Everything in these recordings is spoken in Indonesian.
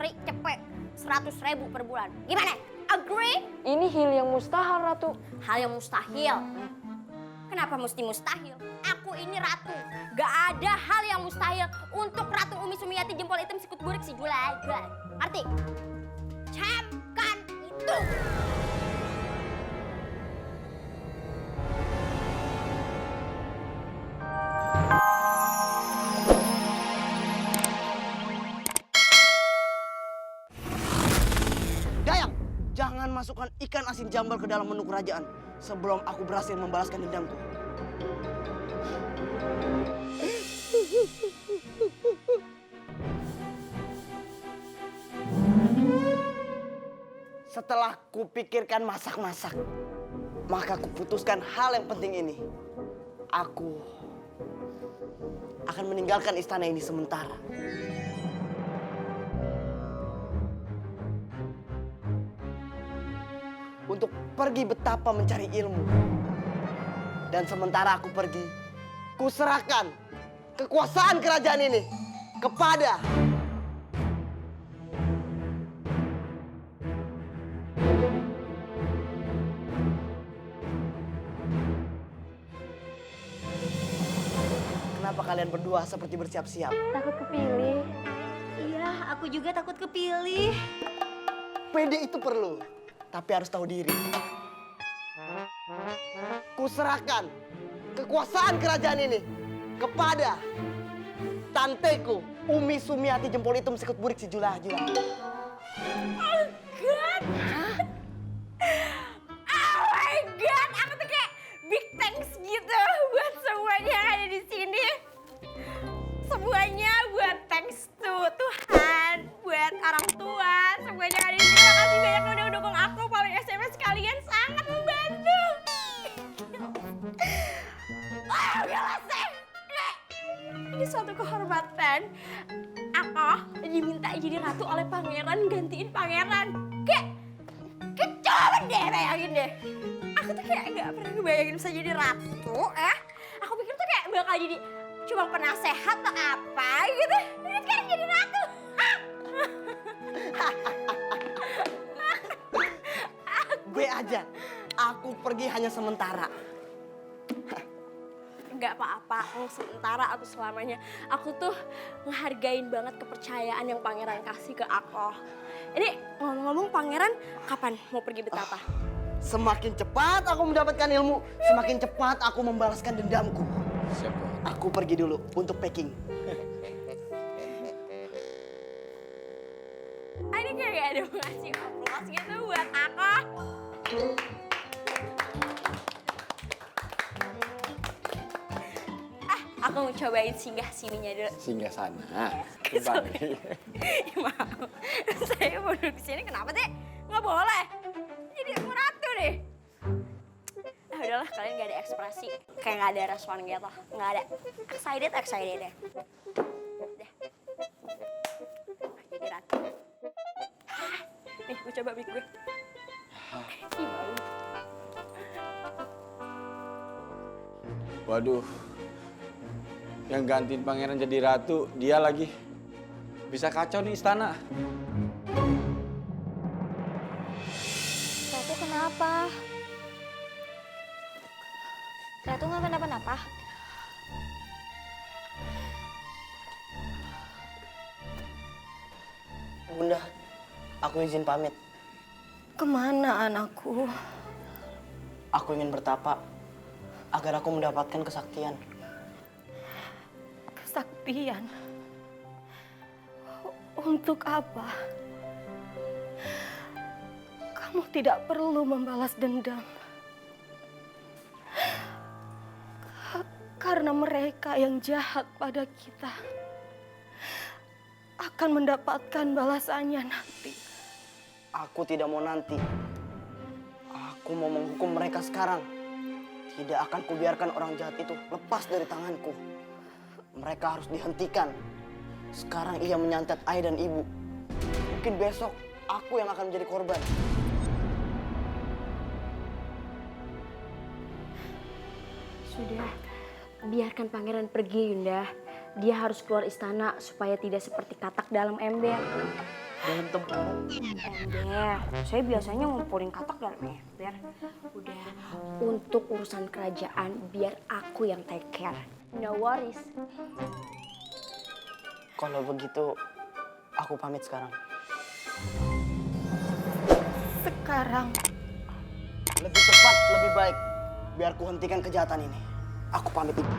cari cepet 100.000 per bulan. Gimana? Agree? Ini hal yang mustahil, Ratu. Hal yang mustahil. Kenapa mesti mustahil? Aku ini ratu. Gak ada hal yang mustahil untuk Ratu Umi Sumiati jempol hitam sikut burik si Julai. Ngerti? Camkan itu. Dayang, jangan masukkan ikan asin jambal ke dalam menu kerajaan sebelum aku berhasil membalaskan dendamku. Setelah kupikirkan masak-masak, maka kuputuskan hal yang penting ini. Aku akan meninggalkan istana ini sementara. Untuk pergi betapa mencari ilmu. Dan sementara aku pergi, kuserahkan kekuasaan kerajaan ini kepada Kenapa kalian berdua seperti bersiap-siap? Takut kepilih. Iya, aku juga takut kepilih. Pede itu perlu, tapi harus tahu diri. Kuserahkan kekuasaan kerajaan ini kepada tanteku Umi Sumiati jempol hitam sikut burik si Jula. Oh God! Oh my God! Aku tuh kayak big thanks gitu buat semuanya yang ada di sini. Semuanya buat thanks to Tuhan, buat orang tua, semuanya yang ada di sini. Makasih banyak udah dukung aku, paling SMS kalian sangat membantu. Wah, gila sih! Ini suatu kehormatan. Aku diminta jadi ratu oleh pangeran, gantiin pangeran. Kayak coba deh bayangin deh. Aku tuh kayak gak pernah ngebayangin bisa jadi ratu, Aku pikir tuh kayak bakal jadi cuma penasehat atau apa gitu. Ini sekarang jadi ratu. Gue aja, aku pergi hanya sementara. Gak apa-apa, sementara atau selamanya. Aku tuh ngehargain banget kepercayaan yang pangeran kasih ke aku. Ini ngomong-ngomong pangeran kapan mau pergi betapa? Semakin cepat aku mendapatkan ilmu, semakin cepat aku membalaskan dendamku. Siap, Bang. Aku pergi dulu untuk packing. Ini kayak ada ngasih aplaus gitu buat aku. Aku mau cobain singgah sininya dulu. Singgah sana. Sorry. Ya, mau. Saya mau duduk di sini kenapa sih? Nggak boleh. Jadi aku ratu deh. Ah udahlah, kalian gak ada ekspresi. Kayak gak ada respon gitu. Nggak ada. Excited deh. Udah. Jadi ratu. Nih, gue coba mic gue. Ih, bau. Waduh. Yang gantiin pangeran jadi ratu, dia lagi. Bisa kacau nih istana. Ratu kenapa? Ratu nggak kenapa-napa. Bunda, aku izin pamit. Kemana anakku? Aku ingin bertapa agar aku mendapatkan kesaktian. Kesaktian? Untuk apa? Kamu tidak perlu membalas dendam. Karena mereka yang jahat pada kita akan mendapatkan balasannya nanti. Aku tidak mau nanti. Aku mau menghukum mereka sekarang. Tidak akan kubiarkan orang jahat itu lepas dari tanganku. Mereka harus dihentikan. Sekarang ia menyantet ayah dan ibu. Mungkin besok aku yang akan menjadi korban. Sudah, biarkan pangeran pergi, Yunda. Dia harus keluar istana supaya tidak seperti katak dalam ember. dalam tempurung. Deh, saya biasanya ngumpulin katak dalam ember. Udah, untuk urusan kerajaan biar aku yang take care. No worries. Kalau begitu, aku pamit sekarang. Sekarang Lebih cepat, lebih baik. Biar ku hentikan kejahatan ini. Aku pamit, Ibu.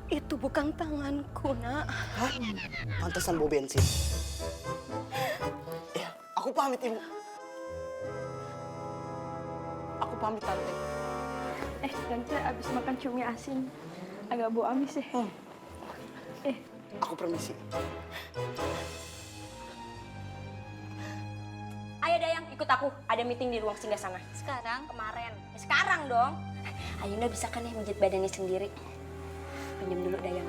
itu bukan tanganku, Nak. Hah? Pantesan bau bensin. Ya, aku pamit, Ibu. Aku pamit, Tante. Tante abis makan cumi asin. Agak bau amis ya. Aku permisi. Ayo Dayang, ikut aku. Ada meeting di ruang singgasana. Sekarang? Kemarin. Sekarang dong. Ayunda bisa kan ya mijit badannya sendiri. Pinjam dulu Dayang.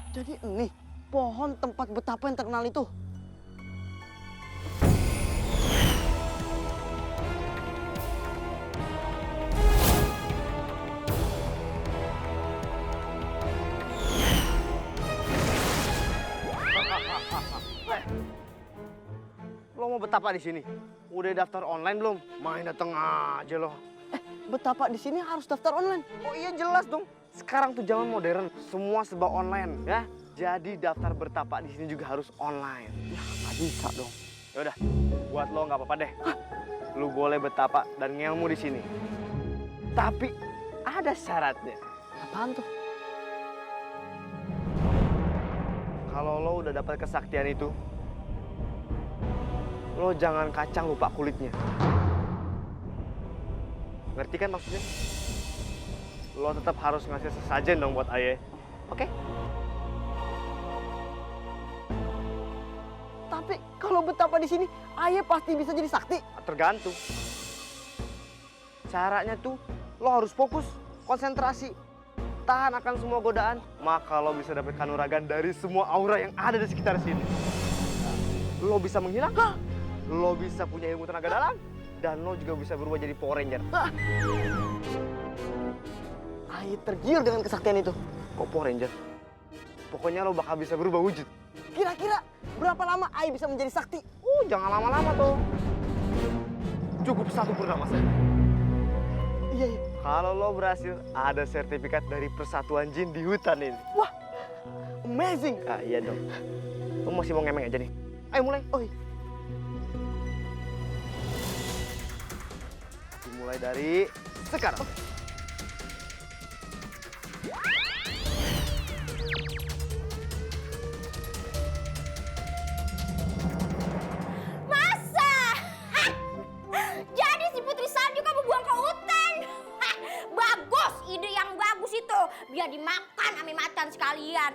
Jadi ini pohon tempat betapa yang terkenal itu. Lo mau betapa di sini? Udah daftar online belum? Main dateng aja lo. Betapa di sini harus daftar online. Oh iya jelas dong. Sekarang tuh zaman modern, semua serba online ya. Jadi daftar bertapa di sini juga harus online. Ya, nggak bisa dong. Yaudah, buat lo nggak apa-apa deh. Lu boleh betapa dan ngelmu di sini. Tapi ada syaratnya. Apaan tuh? Kalau lo udah dapat kesaktian itu, lo jangan kacang lupa kulitnya. Ngerti kan maksudnya? Lo tetap harus ngasih sesajen dong buat Aye. Oke? Tapi kalau betapa di sini, Ayah pasti bisa jadi sakti. Tergantung. Caranya tuh lo harus fokus, konsentrasi, tahan akan semua godaan, maka lo bisa dapet kanuragan dari semua aura yang ada di sekitar sini. Lo bisa menghilang, lo bisa punya ilmu tenaga dalam, dan lo juga bisa berubah jadi Power Ranger. Ayah tergiur dengan kesaktian itu. Kok Power Ranger? Pokoknya lo bakal bisa berubah wujud. Kira-kira berapa lama Ayah bisa menjadi sakti? Jangan lama-lama tuh. Cukup 1 purnama saja. Iya, iya. Kalau lo berhasil, ada sertifikat dari Persatuan Jin di hutan ini. Wah, amazing. Ah, iya dong. Lo masih mau ngemeng aja nih? Ayo mulai. Oh, iya. Dimulai dari sekarang. Masa? Hah? Jadi si Putri Salju kamu buang ke hutan? Hah? Bagus, ide yang bagus itu. Biar dimakan sama macan sekalian.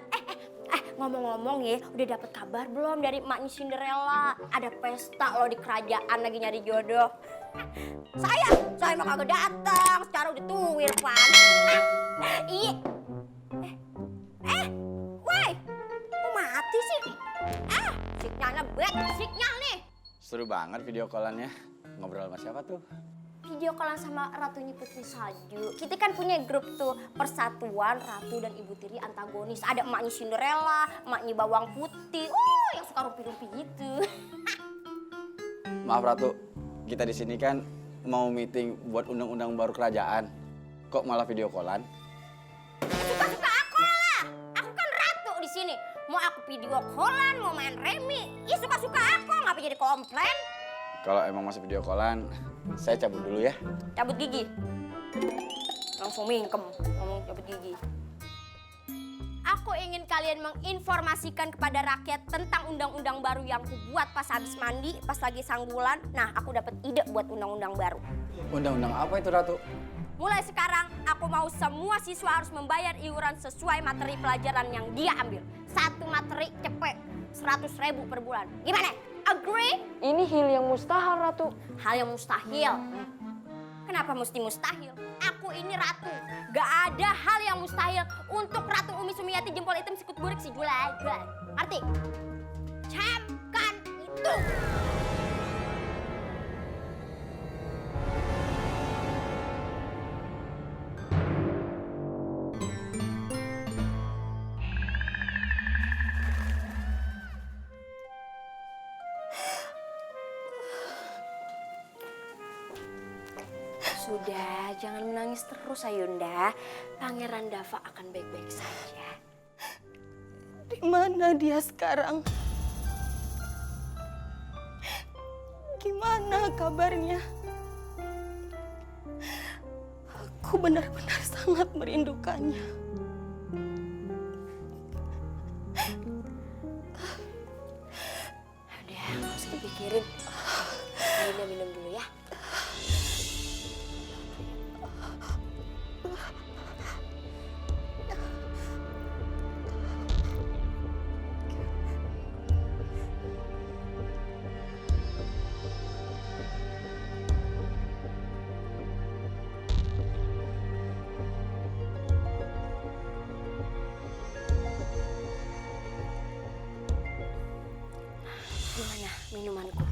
Ngomong-ngomong ya, udah dapet kabar belum dari emaknya Cinderella? Ada pesta loh di kerajaan lagi nyari jodoh. Saya mah kagak datang, secara udah tuwir pan. Iya. Woi, kok mati sih? Sinyalnya sinyal nih. Seru banget video callannya. Ngobrol sama siapa tuh? Video callan sama Ratunya Putri Salju. Kita kan punya grup tuh, Persatuan Ratu dan Ibu Tiri antagonis. Ada emaknya Cinderella, emaknya Bawang Putih. Yang suka rumpi-rumpi gitu. Maaf Ratu, kita di sini kan mau meeting buat undang-undang baru kerajaan. Kok malah video callan? Suka-suka aku lah. Aku kan ratu di sini. Mau aku video callan, mau main remi. Ya suka-suka aku, ngapa jadi komplain? Kalau emang masih video callan, saya cabut dulu ya. Cabut gigi. Langsung mingkem ngomong cabut gigi. Aku ingin kalian menginformasikan kepada rakyat tentang undang-undang baru yang aku buat pas habis mandi, pas lagi sanggulan. Nah, aku dapat ide buat undang-undang baru. Undang-undang apa itu Ratu? Mulai sekarang, aku mau semua siswa harus membayar iuran sesuai materi pelajaran yang dia ambil. Satu materi cepet 100.000 per bulan. Gimana? Agree? Ini hal yang mustahil, Ratu. Hal yang mustahil. Kenapa mesti mustahil? Aku ini ratu. Gak ada hal yang mustahil untuk Ratu Umi Sumiati jempol hitam sikut burik si Julai. Ngerti? Camkan Sudah, jangan menangis terus Ayunda. Pangeran Dava akan baik-baik saja. Di mana dia sekarang? Gimana kabarnya? Aku benar-benar sangat merindukannya. Udah, nggak usah dipikirin. Ayunda minum dulu ya. Gimana minumanku?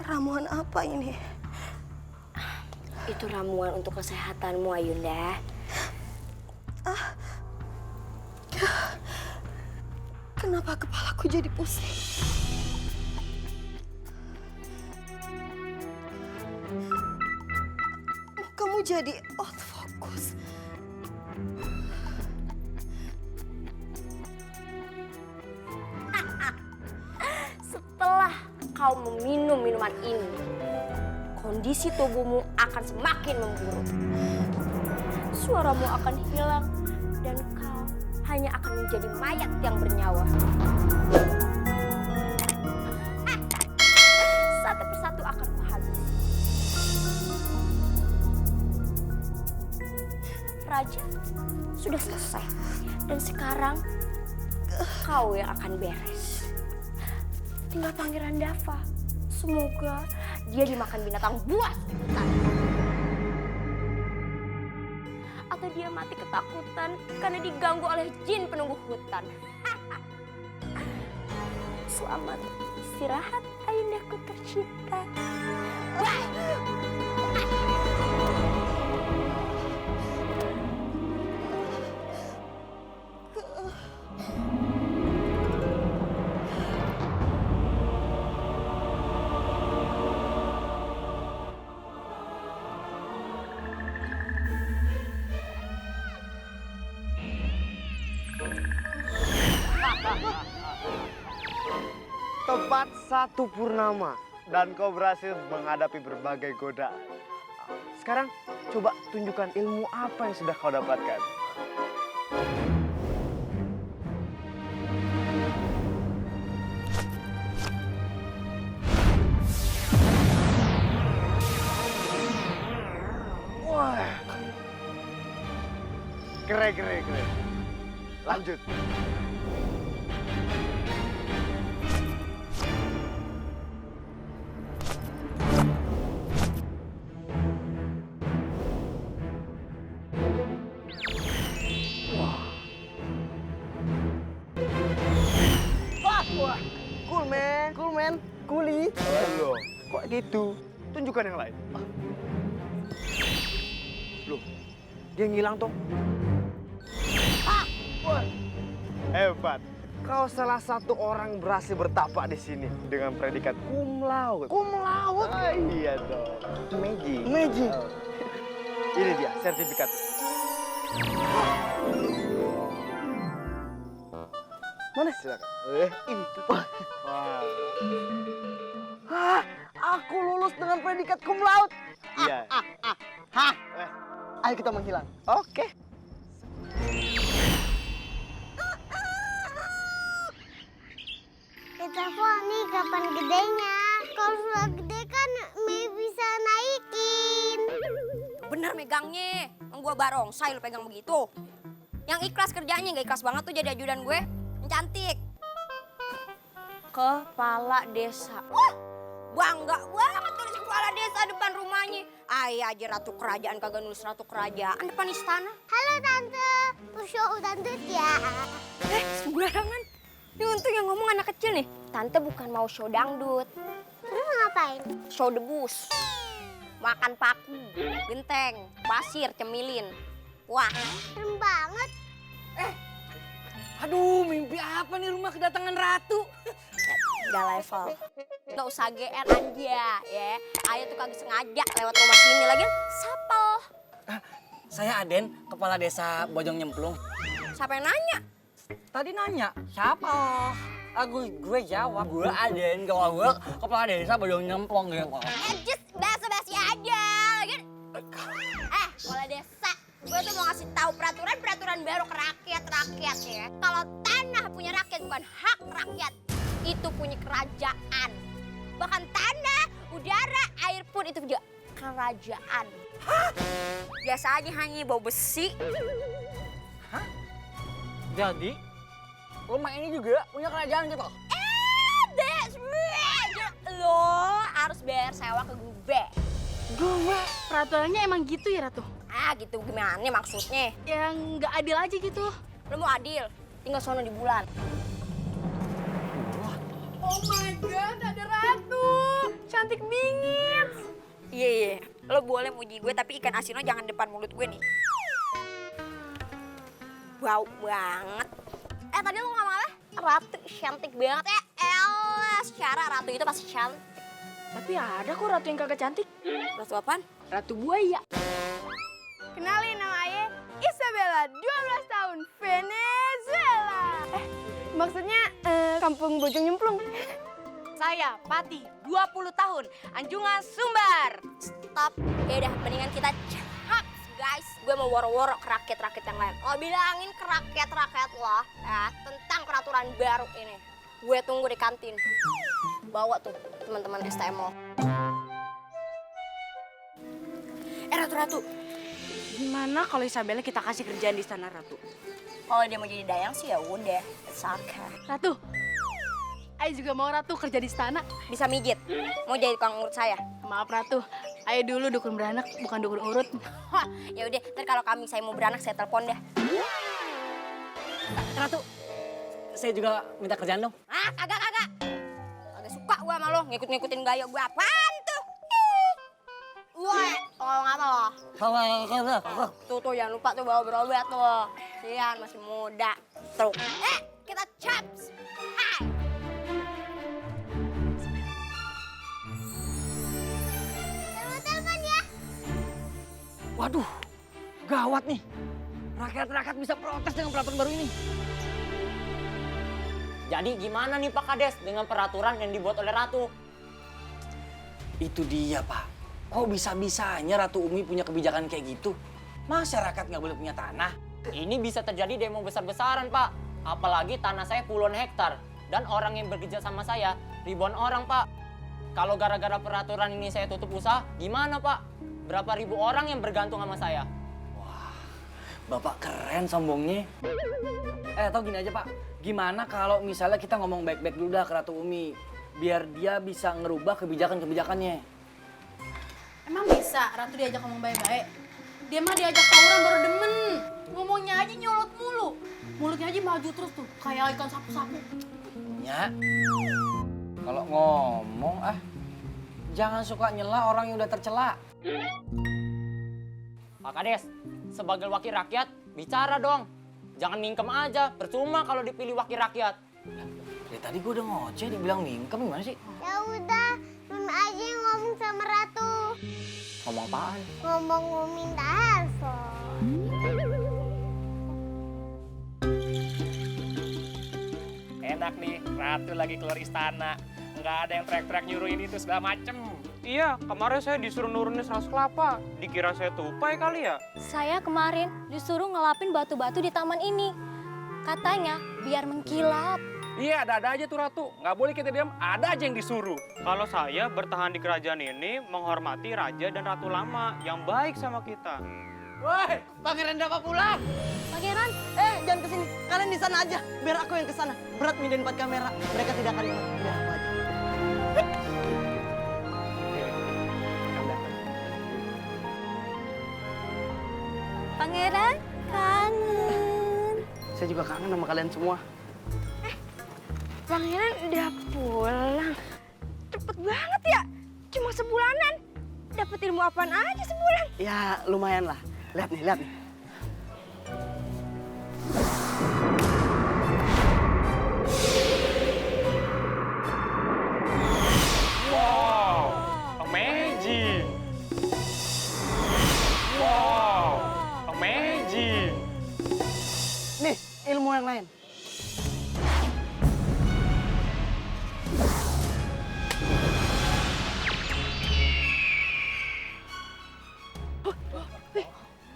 Ramuan apa ini? Itu ramuan untuk kesehatanmu, Ayunda. Kenapa kepalaku jadi pusing? Kamu jadi out focus. Setelah kau meminum minuman ini, kondisi tubuhmu akan semakin memburuk. Suaramu akan hilang dan kau hanya akan menjadi mayat yang bernyawa. Satu persatu akan kuhabisi. Raja sudah selesai dan sekarang kau yang akan beres. Tinggal Pangeran Dava. Semoga dia dimakan binatang buas di hutan. Atau dia mati ketakutan karena diganggu oleh jin penunggu hutan. Selamat istirahat, Ayundaku tercinta. Tepat 1 purnama dan kau berhasil menghadapi berbagai godaan. Sekarang coba tunjukkan ilmu apa yang sudah kau dapatkan. Wah. Keren. Lanjut. Wah, cool man, kuli. Loh, kok gitu? Tunjukkan yang lain. Loh, dia ngilang toh. Wah, hebat. Kau salah satu orang berhasil bertapak di sini dengan predikat cum laude. Cum laude? Iya dong. Magic. Ini dia sertifikat. Mana silakan? Itu. Wah. Aku lulus dengan predikat cum laude. Iya. Ayo kita menghilang. Oke. Dava nih kapan gedenya? Kalau sudah gede kan bisa naikin. Bener megangnya, emang gua barongsai lu pegang begitu. Yang ikhlas kerjanya, nggak ikhlas banget tuh jadi ajudan gue. Yang cantik. Kepala desa. Wah, bangga banget tulis kepala desa depan rumahnya. Ayah aja ratu kerajaan kagak nulis ratu kerajaan depan istana. Halo Tante, push tante ya. Sembarangan. Ini untung yang ngomong anak kecil nih. Tante bukan mau show dangdut, Terus ngapain? show debus. Makan paku, genteng, pasir, cemilin. Wah, Serem banget. Aduh, mimpi apa nih rumah kedatangan ratu? udah level. Nggak usah GR aja ya. Ayo tuh kagak sengaja lewat rumah sini lagi sapel. Saya Aden, kepala desa Bojong Nyemplung. Siapa yang nanya? Tadi nanya, siapa? Gue jawab, gue Aden, kalau gue kepala desa Bojong Nyemplung gitu. Just basa-basi aja. Lagi. Kepala desa. Gue tuh mau ngasih tahu peraturan baru ke rakyat ya. Kalau tanah punya rakyat bukan hak rakyat. Itu punya kerajaan. Bahkan tanah, udara, air pun itu juga kerajaan. Biasa aja hanya bau besi. Jadi, rumah ini juga punya kerajaan gitu? Lo harus bayar sewa ke gue. Gue, peraturannya emang gitu ya Ratu? Gitu gimana maksudnya? Yang nggak adil aja gitu. Lo mau adil, tinggal sono di bulan. Oh my God, ada Ratu! Cantik bingit! Iya, lo boleh muji gue tapi ikan asinnya jangan depan mulut gue nih. Bau banget. Tadi lo ngomong apa? Ratu cantik banget. Elah, secara Ratu itu pasti cantik. Tapi ada kok Ratu yang kagak cantik. Ratu apaan? Ratu buaya. Kenalin nama Ayah, Isabella, 12 tahun, Venezuela. Maksudnya kampung Bojong Nyemplung. Saya Pati, 20 tahun, Anjungan Sumbar. Stop. Ya udah, mendingan kita caps, guys. Gue mau woro-woro ke rakyat-rakyat yang lain. Lo bilangin ke rakyat-rakyat lo ya, tentang peraturan baru ini. Gue tunggu di kantin. Bawa tuh teman-teman STM lo. Ratu-ratu. Gimana kalau Isabella kita kasih kerjaan di sana Ratu? Kalau dia mau jadi dayang sih ya udah, it's okay. Ratu, Ayo juga mau Ratu kerja di istana. Bisa mijit. Mau jadi tukang urut saya. Maaf Ratu, Ayo dulu dukun beranak, bukan dukun urut. Ya udah, ntar kalau saya mau beranak saya telepon dah. Ratu, saya juga minta kerjaan dong. Kagak. Kagak suka gua sama lo, ngikut-ngikutin gaya gua. Apaan tuh? Wah, tolong apa lo? Tuh, jangan lupa tuh bawa berobat tuh. Sian, masih muda. Tuh. Kita caps. Hai. Telepon ya. Waduh, gawat nih. Rakyat-rakyat bisa protes dengan peraturan baru ini. Jadi gimana nih Pak Kades dengan peraturan yang dibuat oleh Ratu? Itu dia Pak. Kok bisa-bisanya Ratu Umi punya kebijakan kayak gitu? Masyarakat nggak boleh punya tanah. Ini bisa terjadi demo besar-besaran Pak. Apalagi tanah saya puluhan hektar. Dan orang yang bekerja sama saya ribuan orang Pak. Kalau gara-gara peraturan ini saya tutup usaha, gimana Pak? Berapa ribu orang yang bergantung sama saya? Bapak keren sombongnya. Atau gini aja Pak. Gimana kalau misalnya kita ngomong baik-baik dulu dah ke Ratu Umi. Biar dia bisa ngerubah kebijakan-kebijakannya. Emang bisa Ratu diajak ngomong baik-baik? Dia mah diajak tawuran baru demen. Ngomongnya aja nyolot mulu. Mulutnya aja maju terus tuh, kayak ikan sapu-sapu. Ya, kalau ngomong jangan suka nyela orang yang udah tercela. Pak Kades, sebagai wakil rakyat, bicara dong. Jangan mingkem aja, percuma kalau dipilih wakil rakyat. Ya tadi gue udah ngoceh dibilang mingkem, gimana sih? Ya udah, Mami aja yang ngomong sama Ratu. Ngomong apaan? Ngomong mau minta handphone. Enak nih, Ratu lagi keluar istana. Nggak ada yang teriak-teriak nyuruh ini tuh segala macem. Iya, kemarin saya disuruh nurunin 100 kelapa. Dikira saya tupai kali ya? Saya kemarin disuruh ngelapin batu-batu di taman ini. Katanya biar mengkilap. Iya, ada-ada aja tuh Ratu. Nggak boleh kita diam, ada aja yang disuruh. Kalau saya bertahan di kerajaan ini menghormati raja dan ratu lama yang baik sama kita. Woi, Pangeran Dapa pulang. Pangeran, Jangan kesini. Kalian di sana aja. Biar aku yang kesana. Berat mindahin 4 kamera. Mereka tidak akan ingat. Biar aku aja. Pangeran kangen. Saya juga kangen sama kalian semua. Pangeran udah pulang. Cepet banget ya. Cuma sebulanan. Dapat ilmu apaan aja sebulan? Ya lumayan lah. Lihat nih, lihat nih. Wow, amazing. Wow, amazing. Nih, ilmu yang lain.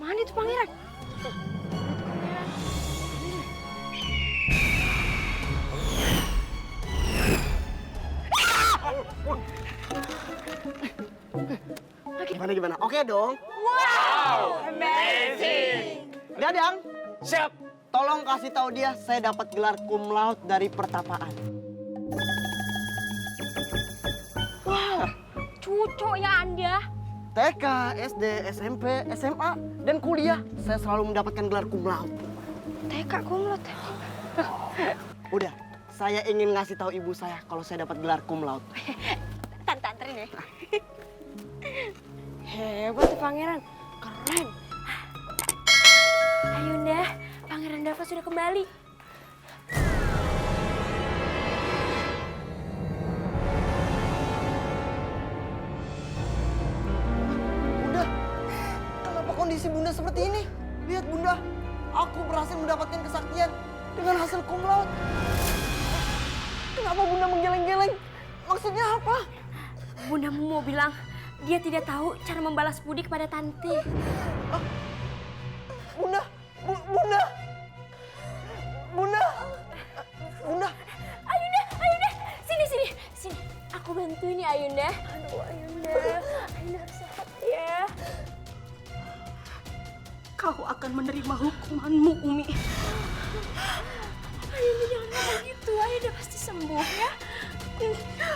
Mana itu pangeran? Gimana? Oke dong. Wow, amazing. Dadang, Siap. tolong kasih tahu dia saya dapat gelar cum laude dari pertapaan. Cucok ya Anda. TK, SD, SMP, SMA, dan kuliah saya selalu mendapatkan gelar cum laude. TK kumlot. Udah, saya ingin ngasih tahu ibu saya kalau saya dapat gelar cum laude. Tante anterin ya. Hebat tuh pangeran. Keren. Ayunda, Pangeran Dava sudah kembali. Bunda, kenapa kondisi Bunda seperti ini? Lihat Bunda, aku berhasil mendapatkan kesaktian dengan hasil cum laude. Kenapa Bunda menggeleng-geleng? Maksudnya apa? Bundamu mau bilang dia tidak tahu cara membalas budi kepada Tante. Bunda, Bunda, Bunda, Bunda. Ayunda, sini. Aku bantuin ya Ayunda. Aduh Ayunda harus sehat ya. Kau akan menerima hukumanmu, Umi. Ayunda jangan ngomong gitu, Ayunda pasti sembuh ya. Ayunda.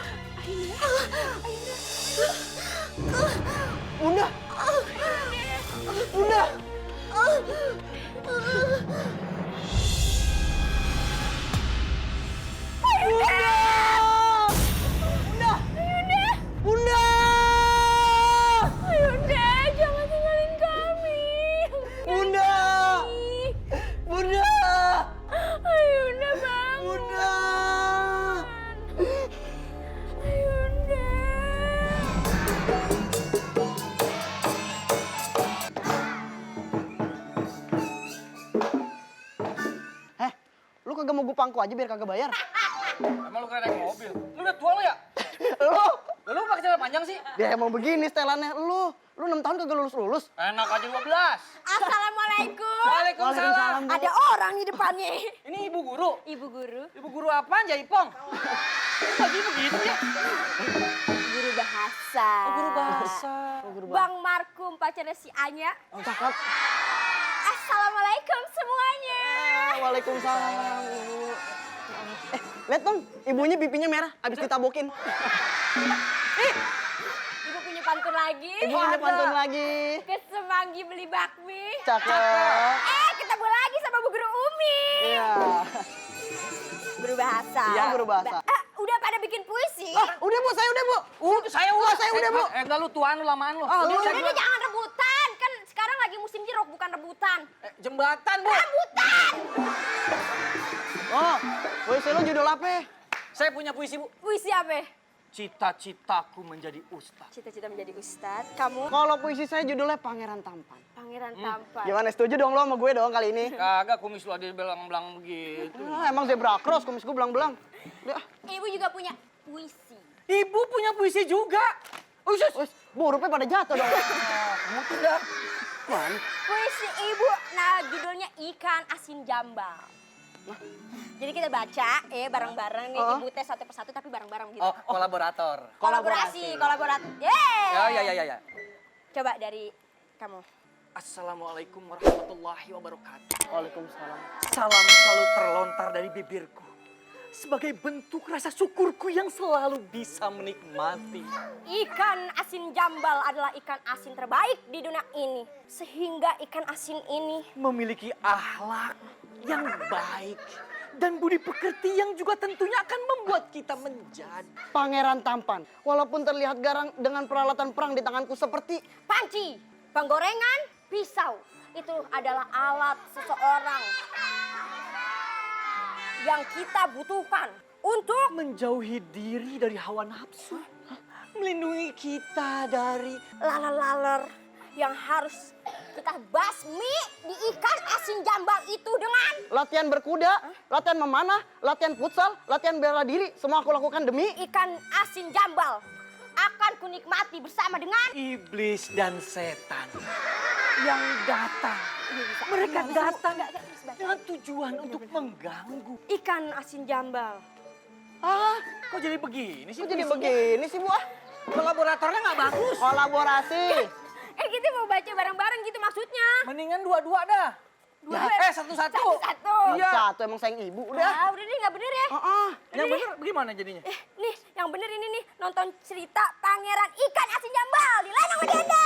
Bunda, Bunda. Bunda! Ayunda, jangan tinggalin kami. Bunda! Bunda! Ayunda bangun. Bunda! Ayunda. Lu kagak mau gue pangku aja biar kagak bayar? Emang lu keren naik mobil? Lu udah tua lu ya? Lu Lu pakai celana panjang sih? ya emang begini setelannya. Lu 6 tahun kagak lulus-lulus. Enak aja 12. Assalamualaikum. Waalaikumsalam. Bu. Ada orang di depannya. Ini ibu guru. Ibu guru. Ibu guru apaan, Jaipong? Lagi begitu ya? Guru bahasa. Oh, guru bahasa. Bang Markum pacarnya si Anya. Oh, cakep. Assalamualaikum semuanya. Waalaikumsalam. Lihat dong, ibunya pipinya merah abis ditabokin. Ibu punya pantun lagi. Ibu punya pantun lagi. Ke Semanggi beli bakmi. Cakep. Ketemu lagi sama Bu Guru Umi. Iya. Guru bahasa. Iya, guru bahasa. Udah pada bikin puisi. Udah Bu, saya udah Bu. Saya udah, Bu. Enggak lu tuan lu lamaan lu. Udah deh, jangan rebutan. Kan sekarang lagi musim jeruk bukan rebutan. Jembatan, Bu. Rebutan. Oh, puisi lu judul apa? Saya punya puisi, Bu. Puisi apa? Cita-citaku menjadi ustaz. Cita-cita menjadi ustadz. Kamu Kalau puisi saya judulnya Pangeran Tampan. Pangeran Tampan. Gimana, setuju dong lo sama gue dong kali ini? Kagak kumis lu ada belang-belang begitu. Emang zebra cross, kumis gue belang-belang. Udah. Ibu juga punya puisi. Ibu punya puisi juga. Wis, Bu, hurufnya pada jatuh dong. Kamu tuh dah. Mana? Puisi ibu, nah judulnya Ikan Asin Jambal. Jadi kita baca bareng-bareng nih, ibu tes satu persatu tapi bareng-bareng gitu. Oh, kolaborator. Kolaborasi. Ya. Coba dari kamu. Assalamualaikum warahmatullahi wabarakatuh. Waalaikumsalam. Salam selalu terlontar dari bibirku. Sebagai bentuk rasa syukurku yang selalu bisa menikmati. Ikan asin jambal adalah ikan asin terbaik di dunia ini. Sehingga ikan asin ini Memiliki akhlak yang baik Dan budi pekerti yang juga tentunya akan membuat kita menjadi Pangeran tampan. Walaupun terlihat garang dengan peralatan perang di tanganku seperti Panci, penggorengan, pisau. Itu adalah alat seseorang yang kita butuhkan untuk menjauhi diri dari hawa nafsu. Melindungi kita dari laler-laler yang harus kita basmi di ikan asin jambal itu dengan latihan berkuda, latihan memanah, latihan futsal, latihan bela diri. Semua aku lakukan demi ikan asin jambal. Akan kunikmati bersama dengan iblis dan setan yang datang. Mereka datang dengan tujuan untuk mengganggu. ikan asin jambal. Ah, kok jadi begini sih? Kok jadi begini sih, Bu? Kolaboratornya nggak bagus. Kolaborasi. Kita mau baca bareng-bareng gitu maksudnya. Mendingan dua-dua dah. Satu-satu. Satu-satu. Iya. Satu emang sayang ibu udah. Ah, udah deh, nggak bener ya. Yang bener bagaimana jadinya? Nih, yang bener ini nih, nonton cerita Pangeran Ikan Asin Jambal di Lanang Wedenda.